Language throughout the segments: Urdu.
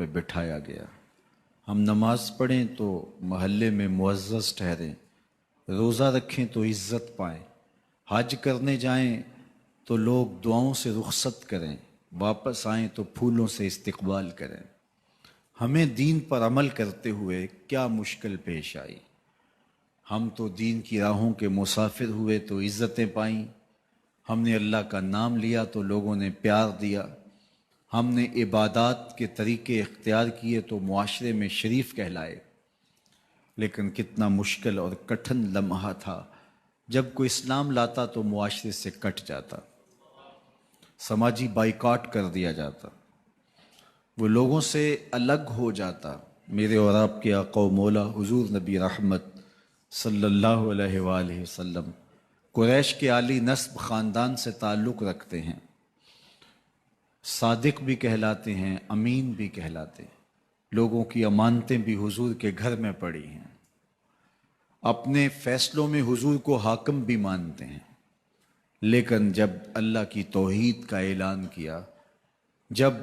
پہ بٹھایا گیا۔ ہم نماز پڑھیں تو محلے میں معزز ٹھہریں، روزہ رکھیں تو عزت پائیں، حج کرنے جائیں تو لوگ دعاؤں سے رخصت کریں، واپس آئیں تو پھولوں سے استقبال کریں۔ ہمیں دین پر عمل کرتے ہوئے کیا مشکل پیش آئی؟ ہم تو دین کی راہوں کے مسافر ہوئے تو عزتیں پائیں، ہم نے اللہ کا نام لیا تو لوگوں نے پیار دیا، ہم نے عبادات کے طریقے اختیار کیے تو معاشرے میں شریف کہلائے۔ لیکن کتنا مشکل اور کٹھن لمحہ تھا جب کوئی اسلام لاتا تو معاشرے سے کٹ جاتا، سماجی بائیکاٹ کر دیا جاتا، وہ لوگوں سے الگ ہو جاتا۔ میرے اور آپ کے آقا و مولا حضور نبی رحمت صلی اللہ علیہ وآلہ وسلم قریش کے عالی نسب خاندان سے تعلق رکھتے ہیں، صادق بھی کہلاتے ہیں، امین بھی کہلاتے ہیں، لوگوں کی امانتیں بھی حضور کے گھر میں پڑی ہیں، اپنے فیصلوں میں حضور کو حاکم بھی مانتے ہیں۔ لیکن جب اللہ کی توحید کا اعلان کیا، جب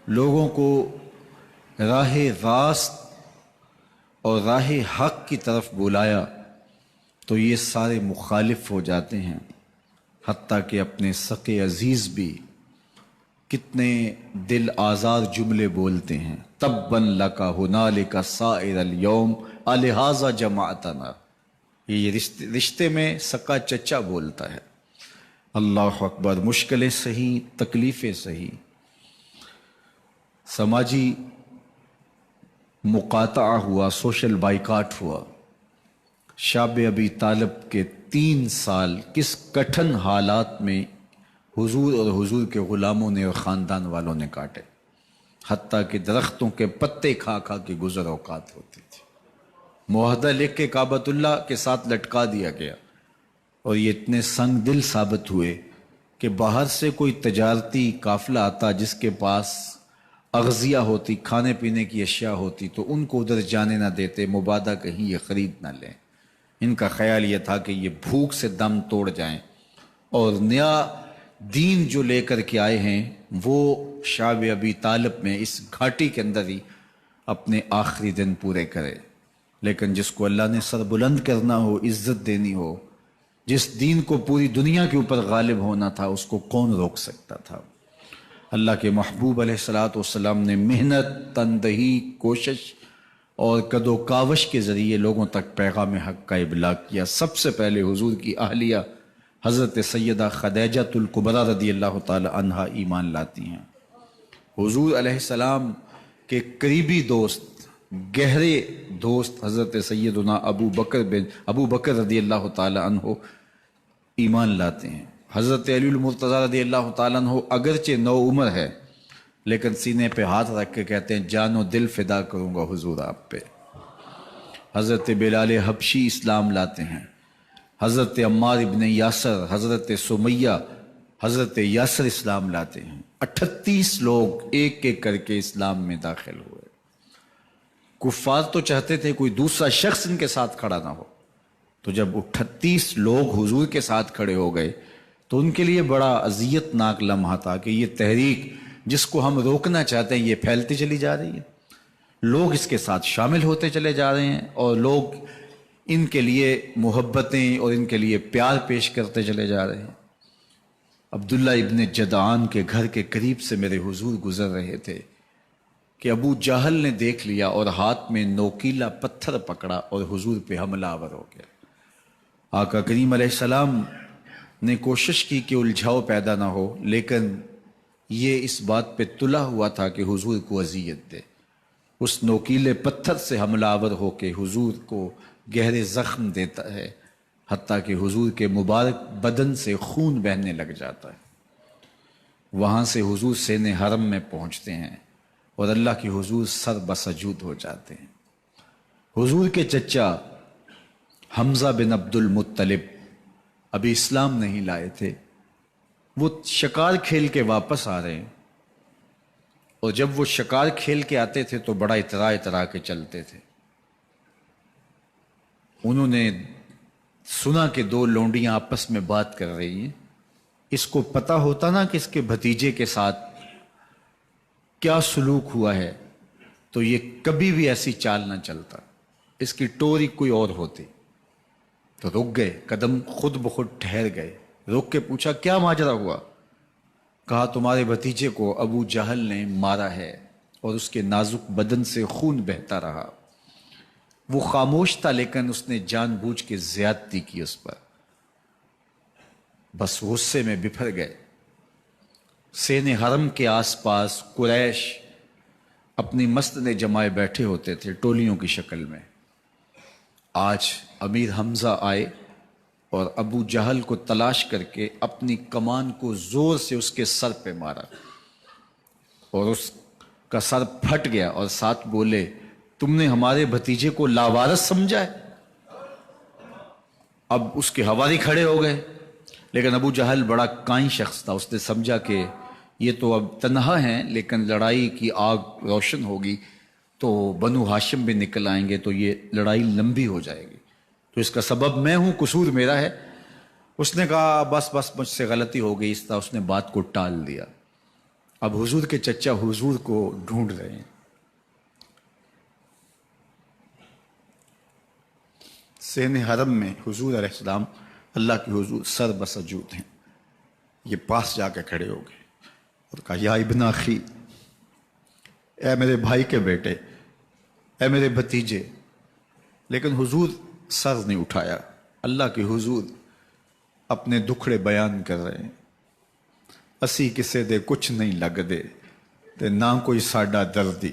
لوگوں کو راہ راست اور راہ حق کی طرف بلایا تو یہ سارے مخالف ہو جاتے ہیں، حتیٰ کہ اپنے سقے عزیز بھی کتنے دل آزار جملے بولتے ہیں، تباً لک ہنالک سائر الیوم الہٰذا جمعتنا۔ یہ رشتے میں سکا چچا بولتا ہے۔ اللہ اکبر، مشکلیں سہی، تکلیفیں سہی، سماجی مقاطعہ ہوا، سوشل بائیکاٹ ہوا۔ شاب ابی طالب کے 3 سال کس کٹھن حالات میں حضور اور حضور کے غلاموں نے اور خاندان والوں نے کاٹے، حتیٰ کہ درختوں کے پتے کھا کھا کے گزر اوقات ہوتی تھی۔ معاہدہ لکھ کے کعبۃ اللہ کے ساتھ لٹکا دیا گیا، اور یہ اتنے سنگ دل ثابت ہوئے کہ باہر سے کوئی تجارتی قافلہ آتا جس کے پاس اغذیہ ہوتی، کھانے پینے کی اشیاء ہوتی، تو ان کو ادھر جانے نہ دیتے، مبادا کہیں یہ خرید نہ لیں۔ ان کا خیال یہ تھا کہ یہ بھوک سے دم توڑ جائیں، اور نیا دین جو لے کر کے آئے ہیں وہ شاب ابی طالب میں اس گھاٹی کے اندر ہی اپنے آخری دن پورے کرے۔ لیکن جس کو اللہ نے سر بلند کرنا ہو، عزت دینی ہو، جس دین کو پوری دنیا کے اوپر غالب ہونا تھا، اس کو کون روک سکتا تھا؟ اللہ کے محبوب علیہ الصلوۃ والسلام نے محنت، تندہی، کوشش اور کد و کاوش کے ذریعے لوگوں تک پیغام حق کا ابلاغ کیا۔ سب سے پہلے حضور کی اہلیہ حضرت سیدہ خدیجہ الکبریٰ رضی اللہ تعالی عنہا ایمان لاتی ہیں۔ حضور علیہ السلام کے قریبی دوست، گہرے دوست حضرت سیدنا ابو بکر رضی اللہ تعالی عنہ ایمان لاتے ہیں۔ حضرت علی المرتضیٰ رضی اللہ تعالیٰ عنہ اگرچہ نو عمر ہے، لیکن سینے پہ ہاتھ رکھ کے کہتے ہیں جان و دل فدا کروں گا حضور آپ پہ۔ حضرت بلال حبشی اسلام لاتے ہیں، حضرت عمار ابن یاسر، حضرت سمیہ، حضرت یاسر اسلام لاتے ہیں۔ 38 لوگ ایک ایک کر کے اسلام میں داخل ہوئے۔ کفار تو چاہتے تھے کوئی دوسرا شخص ان کے ساتھ کھڑا نہ ہو، تو جب 38 لوگ حضور کے ساتھ کھڑے ہو گئے تو ان کے لیے بڑا اذیت ناک لمحہ تھا کہ یہ تحریک جس کو ہم روکنا چاہتے ہیں یہ پھیلتی چلی جا رہی ہے، لوگ اس کے ساتھ شامل ہوتے چلے جا رہے ہیں، اور لوگ ان کے لیے محبتیں اور ان کے لیے پیار پیش کرتے چلے جا رہے ہیں۔ عبداللہ ابن جدعان کے گھر کے قریب سے میرے حضور گزر رہے تھے کہ ابو جہل نے دیکھ لیا اور ہاتھ میں نوکیلا پتھر پکڑا اور حضور پہ حملہ آور ہو گیا۔ آقا کریم علیہ السلام نے کوشش کی کہ الجھاؤ پیدا نہ ہو، لیکن یہ اس بات پہ تلا ہوا تھا کہ حضور کو اذیت دے۔ اس نوکیلے پتھر سے حملہ آور ہو کے حضور کو گہرے زخم دیتا ہے، حتیٰ کہ حضور کے مبارک بدن سے خون بہنے لگ جاتا ہے۔ وہاں سے حضور سین حرم میں پہنچتے ہیں اور اللہ کے حضور سر بسجود ہو جاتے ہیں۔ حضور کے چچا حمزہ بن عبد المطلب ابھی اسلام نہیں لائے تھے، وہ شکار کھیل کے واپس آ رہے ہیں، اور جب وہ شکار کھیل کے آتے تھے تو بڑا اترا کے چلتے تھے۔ انہوں نے سنا کہ 2 لونڈیاں آپس میں بات کر رہی ہیں۔ اس کو پتہ ہوتا نا کہ اس کے بھتیجے کے ساتھ کیا سلوک ہوا ہے، تو یہ کبھی بھی ایسی چال نہ چلتا، اس کی ٹوری کوئی اور ہوتی۔ تو رک گئے، قدم خود بخود ٹھہر گئے، رک کے پوچھا کیا ماجرا ہوا؟ کہا تمہارے بھتیجے کو ابو جہل نے مارا ہے اور اس کے نازک بدن سے خون بہتا رہا۔ وہ خاموش تھا لیکن اس نے جان بوجھ کے زیادتی کی اس پر۔ بس غصے میں بپھر گئے۔ سین حرم کے آس پاس قریش اپنی مسجدیں جمائے بیٹھے ہوتے تھے ٹولیوں کی شکل میں۔ آج امیر حمزہ آئے اور ابو جہل کو تلاش کر کے اپنی کمان کو زور سے اس کے سر پہ مارا اور اس کا سر پھٹ گیا، اور ساتھ بولے تم نے ہمارے بھتیجے کو لاوارث سمجھا ہے؟ اب اس کے حواری کھڑے ہو گئے، لیکن ابو جہل بڑا کائن شخص تھا، اس نے سمجھا کہ یہ تو اب تنہا ہیں، لیکن لڑائی کی آگ روشن ہوگی تو بنو ہاشم بھی نکل آئیں گے تو یہ لڑائی لمبی ہو جائے گی، تو اس کا سبب میں ہوں، قصور میرا ہے۔ اس نے کہا بس بس مجھ سے غلطی ہو گئی، اس طرح اس نے بات کو ٹال دیا۔ اب حضور کے چچا حضور کو ڈھونڈ رہے ہیں۔ سین حرم میں حضور علیہ السلام اللہ کے حضور سر بسجود ہیں، یہ پاس جا کے کھڑے ہو گئے اور کہا یا ابن اخی، اے میرے بھائی کے بیٹے، اے میرے بھتیجے، لیکن حضور سر نہیں اٹھایا۔ اللہ کے حضور اپنے دکھڑے بیان کر رہے ہیں۔ اسی کسے دے کچھ نہیں لگ دے تے نہ کوئی ساڈا دردی۔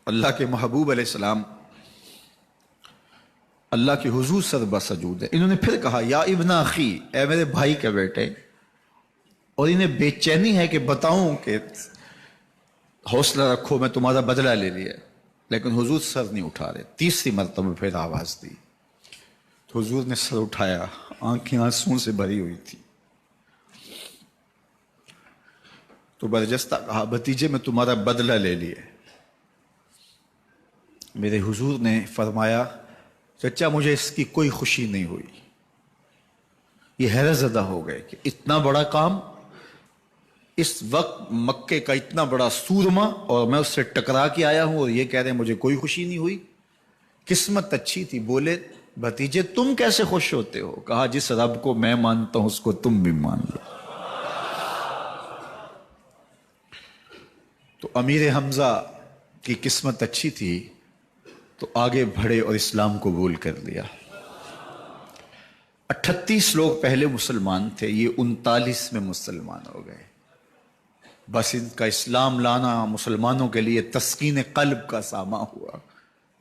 اللہ کے محبوب علیہ السلام اللہ کے حضور سر بسجود ہے۔ انہوں نے پھر کہا یا ابن اخی، اے میرے بھائی کے بیٹے، اور انہیں بے چینی ہے کہ بتاؤں کہ حوصلہ رکھو میں تمہارا بدلہ لے لیا، لیکن حضور سر نہیں اٹھا رہے۔ تیسری مرتبہ پھر آواز دی تو حضور نے سر اٹھایا، آنکھیں آنسوں سے بھری ہوئی تھی، تو برجستہ کہا بھتیجے میں تمہارا بدلہ لے لیے۔ میرے حضور نے فرمایا چچا مجھے اس کی کوئی خوشی نہیں ہوئی۔ یہ حیرت زدہ ہو گئے کہ اتنا بڑا کام، اس وقت مکے کا اتنا بڑا سورما، اور میں اس سے ٹکرا کے آیا ہوں اور یہ کہہ رہے ہیں مجھے کوئی خوشی نہیں ہوئی۔ قسمت اچھی تھی۔ بولے بھتیجے تم کیسے خوش ہوتے ہو؟ کہا جس رب کو میں مانتا ہوں اس کو تم بھی مان لو۔ تو امیر حمزہ کی قسمت اچھی تھی تو آگے بڑھے اور اسلام قبول کر لیا۔ 38 لوگ پہلے مسلمان تھے، یہ 39 میں مسلمان ہو گئے۔ بس ان کا اسلام لانا مسلمانوں کے لیے تسکین قلب کا ساما ہوا۔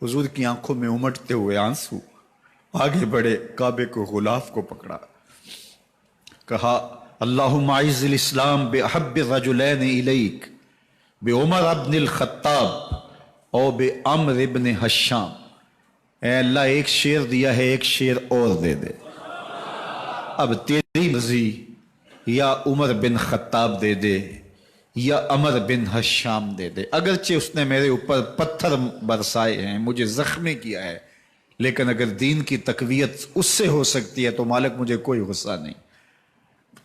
حضور کی آنکھوں میں امٹتے ہوئے آنسو، آگے بڑھے، کعبے کو غلاف کو پکڑا، کہا اللہم اعز الاسلام باحب الرجلین الیک بعمر ابن الخطاب او بعمر ابن حشام۔ اے اللہ ایک شیر دیا ہے، ایک شیر اور دے دے، اب تیری مرضی، یا عمر بن خطاب دے دے یا عمر بن حشام دے دے۔ اگرچہ اس نے میرے اوپر پتھر برسائے ہیں، مجھے زخمی کیا ہے، لیکن اگر دین کی تقویت اس سے ہو سکتی ہے تو مالک مجھے کوئی غصہ نہیں۔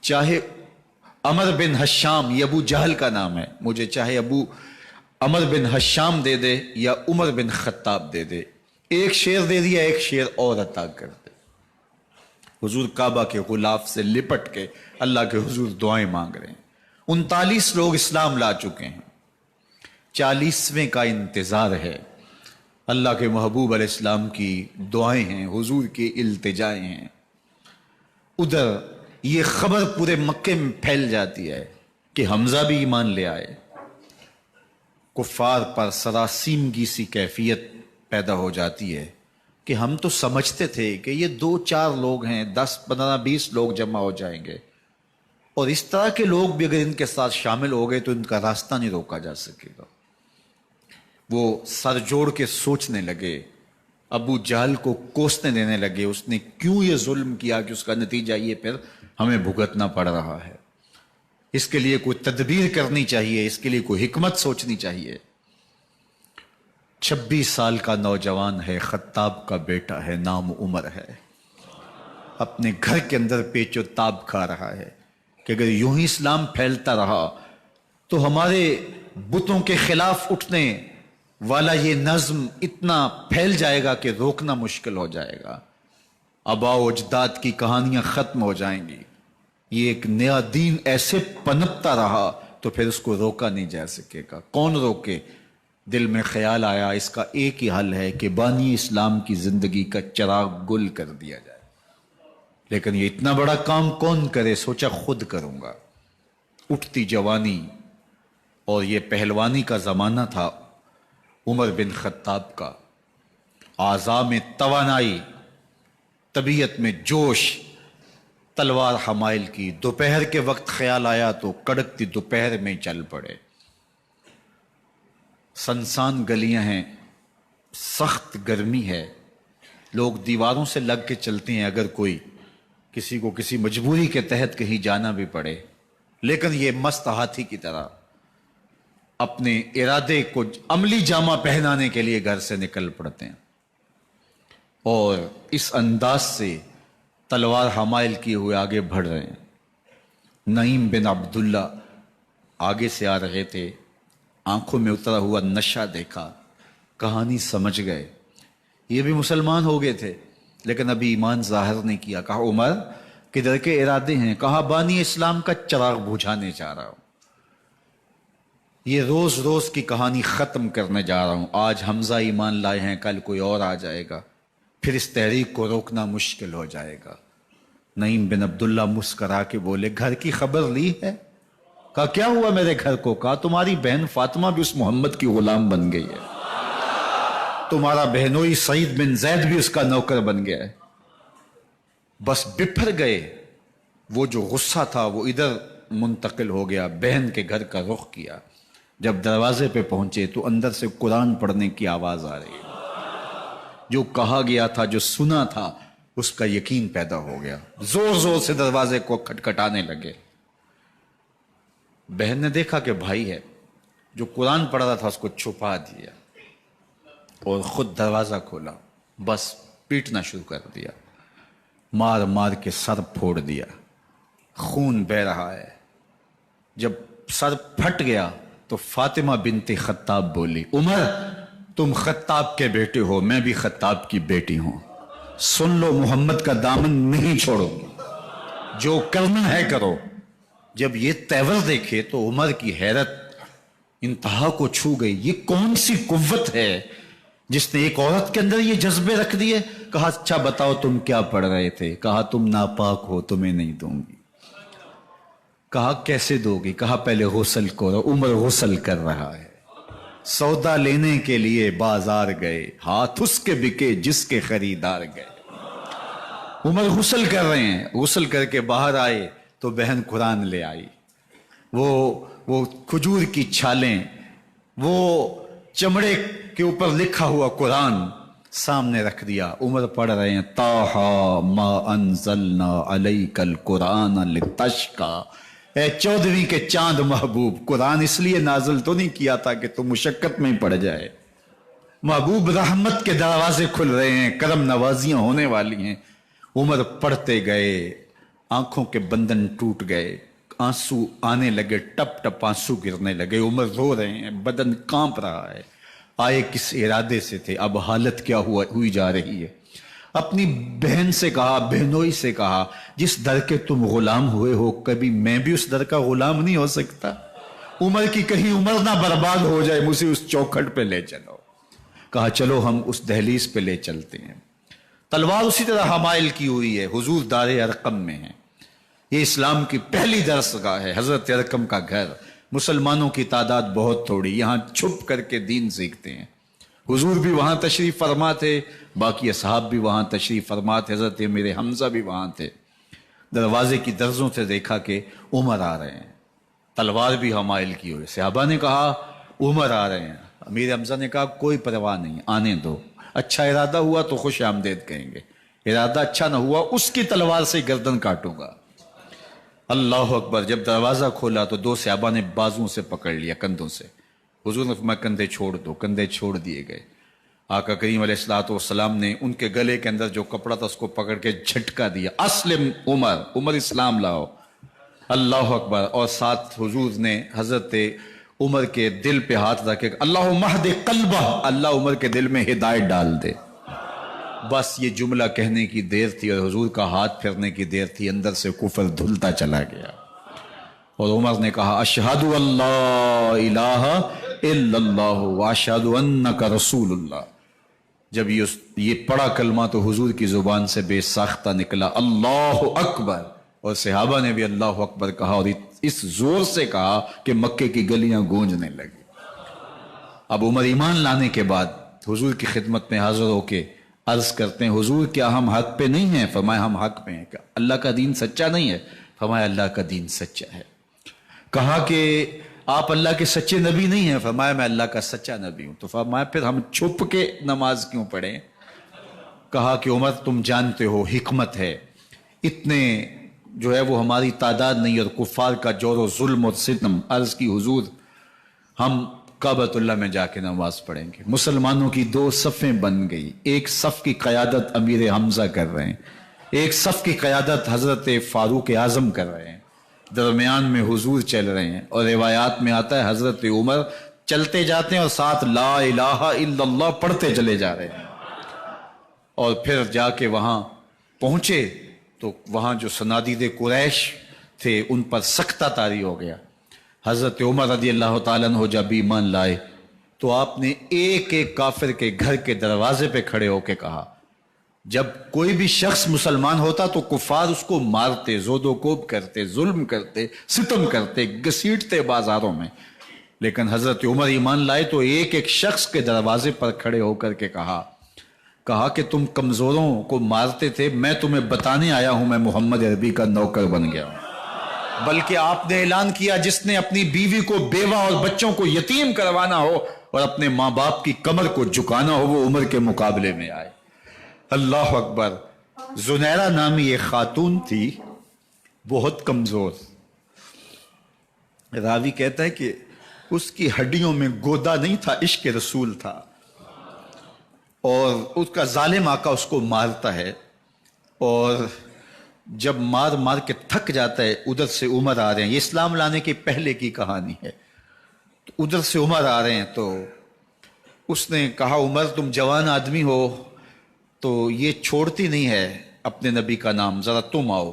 چاہے عمر بن حشام، یہ ابو جہل کا نام ہے، مجھے چاہے ابو عمر بن حشام دے دے یا عمر بن خطاب دے دے، ایک شیر دے دیا، ایک شیر اور عطا کر دے۔ حضور کعبہ کے غلاف سے لپٹ کے اللہ کے حضور دعائیں مانگ رہے ہیں۔ 39 لوگ اسلام لا چکے ہیں، 40ویں کا انتظار ہے۔ اللہ کے محبوب علیہ السلام کی دعائیں ہیں، حضور کی التجائیں ہیں۔ ادھر یہ خبر پورے مکے میں پھیل جاتی ہے کہ حمزہ بھی ایمان لے آئے۔ کفار پر سراسیمگی سی کیفیت پیدا ہو جاتی ہے کہ ہم تو سمجھتے تھے کہ یہ 2-4 لوگ ہیں، 10, 15, 20 لوگ جمع ہو جائیں گے، اور اس طرح کے لوگ بھی اگر ان کے ساتھ شامل ہو گئے تو ان کا راستہ نہیں روکا جا سکے گا۔ وہ سر جوڑ کے سوچنے لگے، ابو جہل کو کوسنے دینے لگے، اس نے کیوں یہ ظلم کیا کہ اس کا نتیجہ یہ پھر ہمیں بھگتنا پڑ رہا ہے۔ اس کے لیے کوئی تدبیر کرنی چاہیے، اس کے لیے کوئی حکمت سوچنی چاہیے۔ 26 سال کا نوجوان ہے، خطاب کا بیٹا ہے، نام عمر ہے، اپنے گھر کے اندر پیچ و تاب کھا رہا ہے کہ اگر یوں ہی اسلام پھیلتا رہا تو ہمارے بتوں کے خلاف اٹھنے والا یہ نظم اتنا پھیل جائے گا کہ روکنا مشکل ہو جائے گا، آباء و اجداد کی کہانیاں ختم ہو جائیں گی، یہ ایک نیا دین ایسے پنپتا رہا تو پھر اس کو روکا نہیں جا سکے گا۔ کون روکے؟ دل میں خیال آیا اس کا ایک ہی حل ہے کہ بانی اسلام کی زندگی کا چراغ گل کر دیا جائے، لیکن یہ اتنا بڑا کام کون کرے؟ سوچا خود کروں گا۔ اٹھتی جوانی اور یہ پہلوانی کا زمانہ تھا عمر بن خطاب کا، اعضاء میں توانائی، طبیعت میں جوش، تلوار حمائل کی۔ دوپہر کے وقت خیال آیا تو کڑکتی دوپہر میں چل پڑے۔ سنسان گلیاں ہیں، سخت گرمی ہے، لوگ دیواروں سے لگ کے چلتے ہیں اگر کوئی کسی کو کسی مجبوری کے تحت کہیں جانا بھی پڑے، لیکن یہ مست ہاتھی کی طرح اپنے ارادے کو عملی جامہ پہنانے کے لیے گھر سے نکل پڑتے ہیں، اور اس انداز سے تلوار حمائل کیے ہوئے آگے بڑھ رہے ہیں۔ نعیم بن عبداللہ آگے سے آ رہے تھے، آنکھوں میں اترا ہوا نشہ دیکھا، کہانی سمجھ گئے۔ یہ بھی مسلمان ہو گئے تھے لیکن ابھی ایمان ظاہر نہیں کیا۔ کہا عمر کدھر کے ارادے ہیں؟ کہا بانی اسلام کا چراغ بجھانے جا رہا ہوں، یہ روز روز کی کہانی ختم کرنے جا رہا ہوں۔ آج حمزہ ایمان لائے ہیں، کل کوئی اور آ جائے گا، پھر اس تحریک کو روکنا مشکل ہو جائے گا۔ نعیم بن عبداللہ مسکرا کے بولے گھر کی خبر لی ہے؟ کہا کیا ہوا میرے گھر کو؟ کہا تمہاری بہن فاطمہ بھی اس محمد کی غلام بن گئی ہے، تمہارا بہنوئی سعید بن زید بھی اس کا نوکر بن گیا ہے۔ بس بپھر گئے، وہ جو غصہ تھا وہ ادھر منتقل ہو گیا، بہن کے گھر کا رخ کیا۔ جب دروازے پہ پہنچے تو اندر سے قرآن پڑھنے کی آواز آ رہی ہے، جو کہا گیا تھا، جو سنا تھا، اس کا یقین پیدا ہو گیا۔ زور زور سے دروازے کو کھٹکھٹانے لگے۔ بہن نے دیکھا کہ بھائی ہے، جو قرآن پڑھ رہا تھا اس کو چھپا دیا اور خود دروازہ کھولا، بس پیٹنا شروع کر دیا، مار مار کے سر پھوڑ دیا، خون بہہ رہا ہے۔ جب سر پھٹ گیا تو فاطمہ بنت خطاب بولی عمر تم خطاب کے بیٹے ہو، میں بھی خطاب کی بیٹی ہوں، سن لو محمد کا دامن نہیں چھوڑو گی، جو کرنا ہے کرو۔ جب یہ تیور دیکھے تو عمر کی حیرت انتہا کو چھو گئی۔ یہ کون سی قوت ہے جس نے ایک عورت کے اندر یہ جذبے رکھ دیے؟ کہا اچھا بتاؤ تم کیا پڑھ رہے تھے؟ کہا تم ناپاک ہو، تمہیں نہیں دوں گی۔ کہا کیسے دو گی؟ کہا پہلے غسل کرو۔ عمر غسل کر رہا ہے، سودا لینے کے لیے بازار گئے، ہاتھ اس کے بکے جس کے خریدار گئے۔ عمر غسل کر رہے ہیں، غسل کر کے باہر آئے تو بہن قرآن لے آئی، وہ کھجور کی چھالیں، وہ چمڑے کے اوپر لکھا ہوا قرآن سامنے رکھ دیا۔ عمر پڑھ رہے ہیں طٰہٰ ما انزلنا علیک القرآن لتشقیٰ، اے 14ویں کے چاند محبوب، قرآن اس لیے نازل تو نہیں کیا تھا کہ تم مشقت میں پڑ جائے۔ محبوب رحمت کے دروازے کھل رہے ہیں، کرم نوازیاں ہونے والی ہیں۔ عمر پڑھتے گئے، آنکھوں کے بندن ٹوٹ گئے، آنسو آنے لگے، ٹپ ٹپ آنسو گرنے لگے۔ عمر رو رہے ہیں، بدن کانپ رہا ہے۔ آئے کس ارادے سے تھے، اب حالت کیا ہوئی جا رہی ہے۔ اپنی بہن سے کہا، بہنوئی سے کہا جس در کے تم غلام ہوئے ہو کبھی میں بھی اس در کا غلام نہیں ہو سکتا؟ عمر کی کہیں عمر نہ برباد ہو جائے، مجھے اس چوکھٹ پہ لے چلو۔ کہا چلو ہم اس دہلیز پہ لے چلتے ہیں۔ تلوار اسی طرح حمائل کی ہوئی ہے، حضور دار ارقم میں ہے، یہ اسلام کی پہلی درس گاہ ہے، حضرت ارقم کا گھر۔ مسلمانوں کی تعداد بہت تھوڑی، یہاں چھپ کر کے دین سیکھتے ہیں۔ حضور بھی وہاں تشریف فرما تھے، باقی اصحاب بھی وہاں تشریف فرما تھے، حضرت میرے حمزہ بھی وہاں تھے۔ دروازے کی درزوں سے دیکھا کہ عمر آ رہے ہیں، تلوار بھی حمائل کی ہوئی۔ صحابہ نے کہا عمر آ رہے ہیں، امیر حمزہ نے کہا کوئی پرواہ نہیں، آنے دو، اچھا ارادہ ہوا تو خوش آمدید کہیں گے، ارادہ اچھا نہ ہوا اس کی تلوار سے گردن کاٹوں گا۔ اللہ اکبر۔ جب دروازہ کھولا تو دو صحابہ نے بازوں سے پکڑ لیا، کندھوں سے۔ حضور نے فرمایا کندھے چھوڑ دو، کندھے چھوڑ دیے گئے۔ آقا کریم علیہ الصلوۃ والسلام نے ان کے گلے کے اندر جو کپڑا تھا اس کو پکڑ کے جھٹکا دیا، اسلم عمر، عمر اسلام لاؤ۔ اللہ اکبر. اور ساتھ حضور نے حضرت عمر کے دل پہ ہاتھ رکھے اللہم اہد قلبہ، اللہ عمر کے دل میں ہدایت ڈال دے. بس یہ جملہ کہنے کی دیر تھی اور حضور کا ہاتھ پھرنے کی دیر تھی، اندر سے کفر دھلتا چلا گیا. اور عمر نے کہا اشہد اللہ الہ الا اللہ واشہد انک رسول اللہ. جب یہ پڑا کلمہ تو حضور کی زبان سے بے ساختہ نکلا اللہ اکبر، اور صحابہ نے بھی اللہ اکبر کہا، اور اس زور سے کہا کہ مکے کی گلیاں گونجنے لگی. اب عمر ایمان لانے کے بعد حضور کی خدمت میں حاضر ہو کے عرض کرتے ہیں حضور کیا ہم حق پہ نہیں ہیں؟ فرمایا ہم حق پہ ہیں. کہ اللہ کا دین سچا نہیں ہے؟ فرمایا اللہ کا دین سچا ہے. کہا کہ آپ اللہ کے سچے نبی نہیں ہیں؟ فرمایا میں اللہ کا سچا نبی ہوں. تو فرمایا پھر ہم چھپ کے نماز کیوں پڑھیں؟ کہا کہ عمر تم جانتے ہو حکمت ہے، اتنے جو ہے وہ ہماری تعداد نہیں، اور کفار کا جور و ظلم اور ستم. عرض کی حضور ہم کعبۃ اللہ میں جا کے نماز پڑھیں گے. مسلمانوں کی دو صفیں بن گئی، ایک صف کی قیادت امیر حمزہ کر رہے ہیں، ایک صف کی قیادت حضرت فاروق اعظم کر رہے ہیں، درمیان میں حضور چل رہے ہیں. اور روایات میں آتا ہے حضرت عمر چلتے جاتے ہیں اور ساتھ لا الہ الا اللہ پڑھتے چلے جا رہے ہیں. اور پھر جا کے وہاں پہنچے تو وہاں جو صنادید قریش تھے ان پر سختہ طاری ہو گیا. حضرت عمر رضی اللہ تعالیٰ عنہ جب ایمان لائے تو آپ نے ایک ایک کافر کے گھر کے دروازے پہ کھڑے ہو کے کہا، جب کوئی بھی شخص مسلمان ہوتا تو کفار اس کو مارتے، زود و کوب کرتے، ظلم کرتے، ستم کرتے، گھسیٹتے بازاروں میں، لیکن حضرت عمر ایمان لائے تو ایک ایک شخص کے دروازے پر کھڑے ہو کر کے کہا کہ تم کمزوروں کو مارتے تھے، میں تمہیں بتانے آیا ہوں میں محمد عربی کا نوکر بن گیا ہوں. بلکہ آپ نے اعلان کیا جس نے اپنی بیوی کو، بیوہ اور بچوں کو یتیم کروانا ہو اور اپنے ماں باپ کی کمر کو جھکانا ہو وہ عمر کے مقابلے میں آئے. اللہ اکبر. زنیرہ نامی ایک خاتون تھی بہت کمزور. راوی کہتا ہے کہ اس کی ہڈیوں میں گودا نہیں تھا، عشق رسول تھا، اور اس کا ظالم آقا اس کو مارتا ہے، اور جب مار کے تھک جاتا ہے ادھر سے عمر آ رہے ہیں. یہ اسلام لانے کے پہلے کی کہانی ہے. تو ادھر سے عمر آ رہے ہیں تو اس نے کہا عمر تم جوان آدمی ہو تو یہ چھوڑتی نہیں ہے اپنے نبی کا نام، ذرا تم آؤ.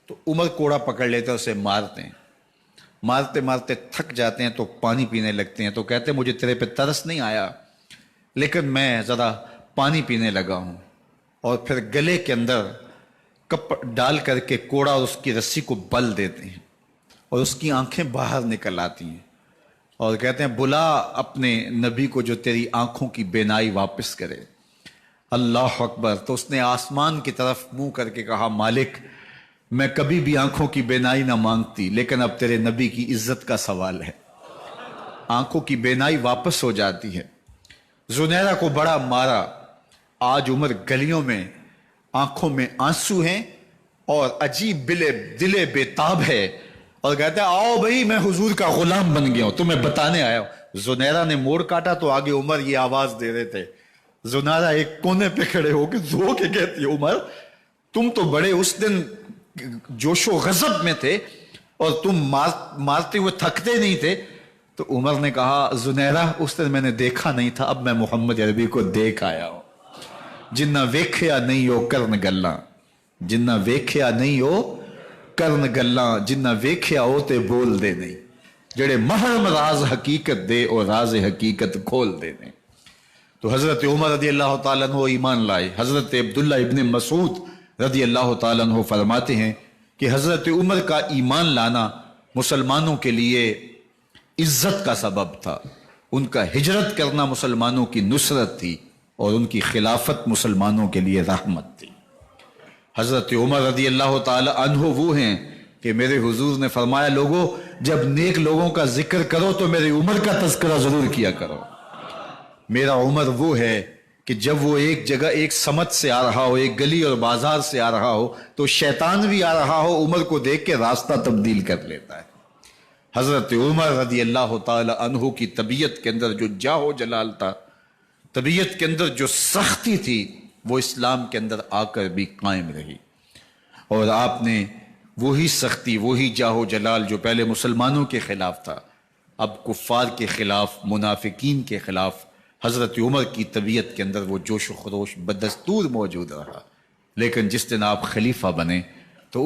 تو عمر کوڑا پکڑ لیتے ہیں، اسے مارتے ہیں، مارتے مارتے تھک جاتے ہیں تو پانی پینے لگتے ہیں. تو کہتے ہیں مجھے تیرے پہ ترس نہیں آیا لیکن میں ذرا پانی پینے لگا ہوں. اور پھر گلے کے اندر کپ ڈال کر کے کوڑا اور اس کی رسی کو بل دیتے ہیں اور اس کی آنکھیں باہر نکل آتی ہیں اور کہتے ہیں بلا اپنے نبی کو جو تیری آنکھوں کی بینائی واپس کرے. اللہ اکبر. تو اس نے آسمان کی طرف منہ کر کے کہا مالک میں کبھی بھی آنکھوں کی بینائی نہ مانگتی لیکن اب تیرے نبی کی عزت کا سوال ہے. آنکھوں کی بینائی واپس ہو جاتی ہے. زنیرہ کو بڑا مارا. آج عمر گلیوں میں آنکھوں میں آنسو ہیں اور عجیب دل بےتاب ہے اور کہتا ہے آؤ بھائی میں حضور کا غلام بن گیا ہوں، تمہیں بتانے آیا ہوں. زنیرہ نے موڑ کاٹا تو آگے عمر یہ آواز دے رہے تھے. زنیرہ ایک کونے پہ کھڑے ہو کے رو کے کہتی ہے عمر تم تو بڑے اس دن جوش و غضب میں تھے اور تم مارتے ہوئے تھکتے نہیں تھے. تو عمر نے کہا زنیرہ اس دن میں نے دیکھا نہیں تھا، اب میں محمد عربی کو دیکھ آیا ہوں. جنہ ویکھیا نہیں ہو کرن گلاں، جنہ ویکھیا نہیں ہو کرن گلاں، جنہ ویکھیا ہو تے بول دے نہیں، جڑے محرم راز حقیقت دے اور راز حقیقت کھول دے نہیں. تو حضرت عمر رضی اللہ تعالیٰ عنہ ایمان لائے. حضرت عبداللہ ابن مسعود رضی اللہ تعالیٰ عنہ فرماتے ہیں کہ حضرت عمر کا ایمان لانا مسلمانوں کے لیے عزت کا سبب تھا. ان کا ہجرت کرنا مسلمانوں کی نصرت تھی اور ان کی خلافت مسلمانوں کے لیے رحمت تھی. حضرت عمر رضی اللہ تعالی عنہ وہ ہیں کہ میرے حضور نے فرمایا لوگوں جب نیک لوگوں کا ذکر کرو تو میرے عمر کا تذکرہ ضرور کیا کرو. میرا عمر وہ ہے کہ جب وہ ایک جگہ ایک سمت سے آ رہا ہو، ایک گلی اور بازار سے آ رہا ہو تو شیطان بھی آ رہا ہو عمر کو دیکھ کے راستہ تبدیل کر لیتا ہے. حضرت عمر رضی اللہ تعالی عنہ کی طبیعت کے اندر جو جاہ و جلال تھا، طبیعت کے اندر جو سختی تھی وہ اسلام کے اندر آ کر بھی قائم رہی. اور آپ نے وہی سختی، وہی جاہ و جلال جو پہلے مسلمانوں کے خلاف تھا، اب کفار کے خلاف، منافقین کے خلاف حضرت عمر کی طبیعت کے اندر وہ جوش و خروش بدستور موجود رہا۔ لیکن جس دن آپ خلیفہ بنے